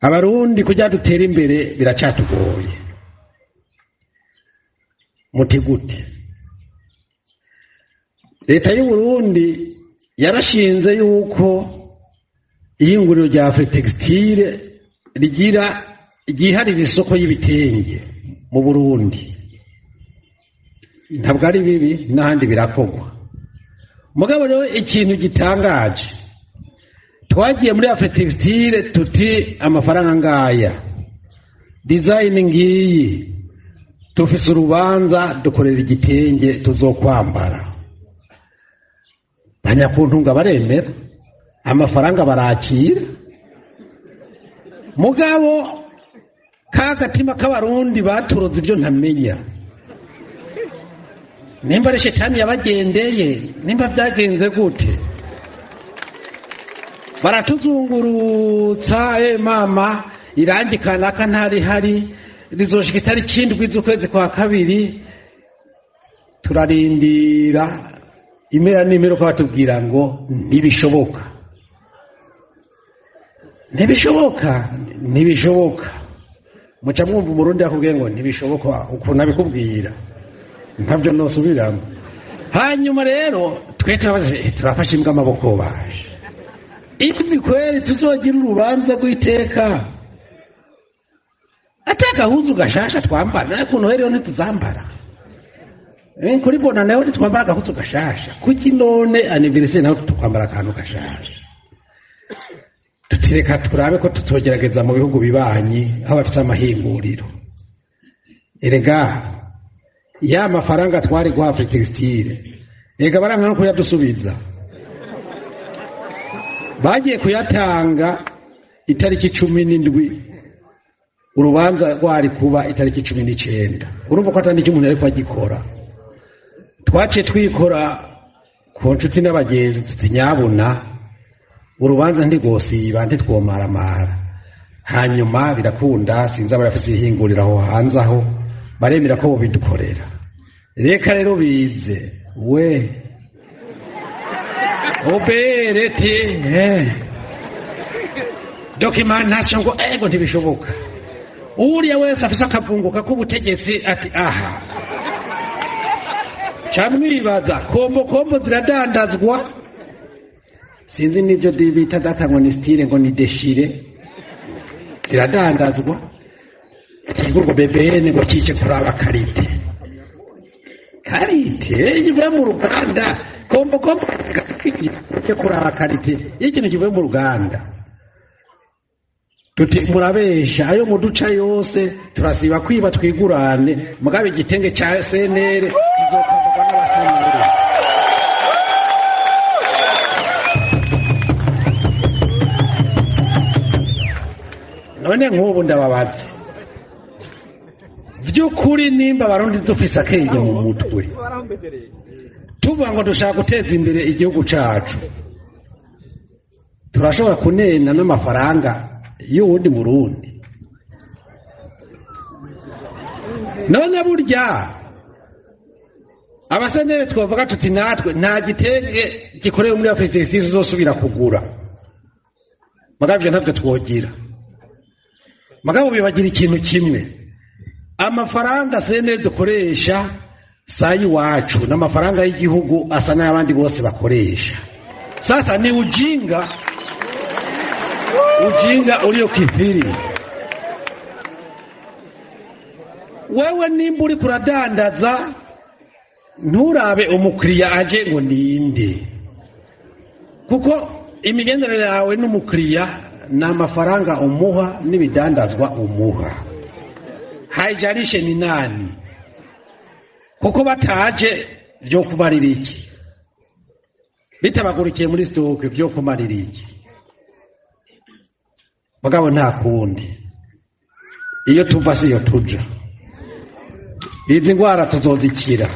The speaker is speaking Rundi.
abarundi kujya dutera imbere biracatugoye muti gute leta y'u Burundi yarashinze yuko ihinguriro rya Afritextile ryihariza isoko y'ibitenge mu Burundi ntabwo ari bibi n'ahandi birakogwa mugabo rero ikintu gitangaje twagiye muri Afritextile tuti amafaranga ngaya design ngiyi tufise urubanza dukorera igitenge tuzokwambara banyakuntunga baremera amafaranga barakira mugabo kagatima k'abarundi baturoze ibyo ntamenya nimba ari shetani yabagendeye nimba byagenze gute baratuzungurutsa mama irangi kanaka ntari hari rizoshika itari kindwi z'ukwezi kwa kabiri turarindira imera n'imero ko batubwira ngo ntibishoboka muca mwumva umurundi yakubwiye ngo ntibishoboka ukuntu abikubwira ntabyo nosubiramo hanyuma rero twe turafashe imbwa amaboko baje ivi kweri tuzogira urubanza rw'iteka atagahuzu gashasha twambara ariko noheri yo ntituzambara kuri bona nayo ntitwambara agahuzu gashasha kuki none anniversaire nayo tukwambara akantu gashasha tutireka turabe ko tutogerageza mu bihugu bibanyi aho bafite amahinguriro erega ya mafaranga twari gwa Afritextile erega baranga no kuyadusubiza bagiye kuyatanga itariki 17 urubanza rwari kuba itariki 19 urumva ko atandi cy'umuntu ariko agikora twace twikora ku nshuti n'abagenzi tutinyabona urubanza ndigosiba ntitwomaramara hanyuma birakunda sinza barafise ihingurira aho hanze aho baremera ko bidukorera reka rero bize we oberete documentation ngo ego ntibishoboka uriya wese afise akavunguka k'ubutegetsi ati aha camwibaza kombo ziradandazwa sinzi n'ibyo bita datangwa ni style ngo ni deshire ziradandazwa ngo bebene ngo kice kuraba karite yivuye mu ruganda kombo kice kuraba karite ikintu kivuye mu ruganda tuti murabesha ayo muduca yose turasiba kwiba twigurane mugabe igitenge cya SNL kizokwambagwa n'abasenere none nk'ubu ndababaza by'ukuri nimba abarundi dufise akenge mu mutwe tuvuga ngo dushaka guteza imbere igihugu cacu turashobora kunena n'amafaranga y'uwundi murundi none burya abasenere twavuga tuti natwe nta gitenge gikorewe muri Afritextile uzosubira kugura magabyo ntabyo twogira magabo bibagira ikintu kimwe amafaranga senere dukoresha sayi wacu n'amafaranga y'igihugu asa n'abandi bose bakoresha sasa ni ujinga ulio kithiri wewe nimba uri kuradandaza nturabe umukiriya aje ngo ninde kuko imigenderere yawe n'umukiriya n'amafaranga umuha n'ibidandazwa umuha haijarishe ni nani kuko bataje byo kumarira iki bitabagurikiye muri stoke byo kumarira iki bagabo nta kundi iyo tuva siyo tuja izi ngwara tuzozikira